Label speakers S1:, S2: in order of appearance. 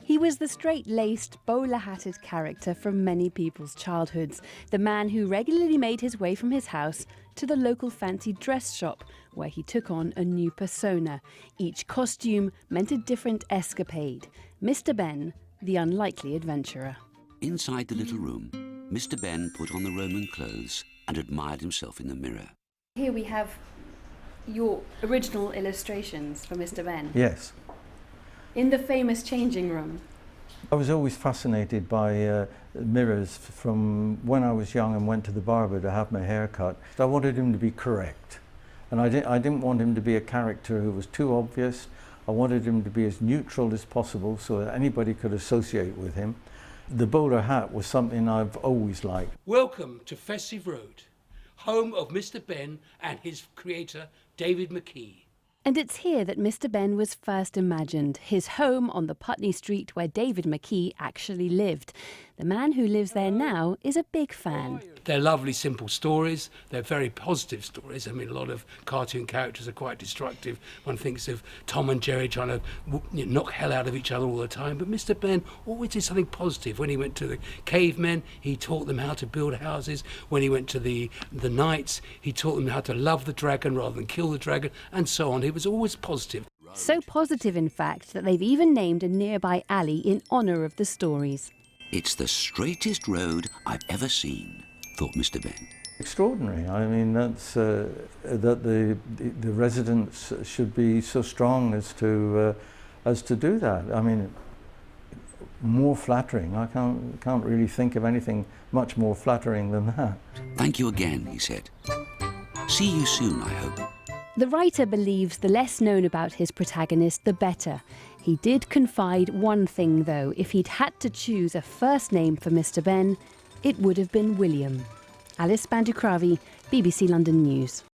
S1: He was the straight-laced, bowler-hatted character from many people's childhoods, the man who regularly made his way from his house to the local fancy dress shop, where he took on a new persona. Each costume meant a different escapade. Mr Benn, the unlikely adventurer.
S2: Inside the little room, Mr Benn put on the Roman clothes and admired himself in the mirror.
S1: Here we have your original illustrations for Mr Benn.
S3: Yes.
S1: In the famous changing room.
S3: I was always fascinated by mirrors from when I was young and went to the barber to have my hair cut. I wanted him to be correct. And I didn't want him to be a character who was too obvious. I wanted him to be as neutral as possible so that anybody could associate with him. The bowler hat was something I've always liked.
S4: Welcome to Festive Road, home of Mr Benn and his creator, David McKee.
S1: And it's here that Mr Benn was first imagined, his home on the Putney street where David McKee actually lived. The man who lives there now is a big fan.
S4: They're lovely, simple stories. They're very positive stories. I mean, a lot of cartoon characters are quite destructive. One thinks of Tom and Jerry trying to knock hell out of each other all the time. But Mr Benn always did something positive. When he went to the cavemen, he taught them how to build houses. When he went to the knights, he taught them how to love the dragon rather than kill the dragon, and so on. He was always positive.
S1: So positive, in fact, that they've even named a nearby alley in honour of the stories.
S2: It's the straightest road I've ever seen, thought Mr Benn.
S3: Extraordinary. I mean, that's that the residents should be so strong as to do that. I mean, more flattering. I can't really think of anything much more flattering than that.
S2: Thank you again, he said. See you soon, I hope.
S1: The writer believes the less known about his protagonist, the better. He did confide one thing, though. If he'd had to choose a first name for Mr Benn, it would have been William. Bhandhukravi, BBC London News.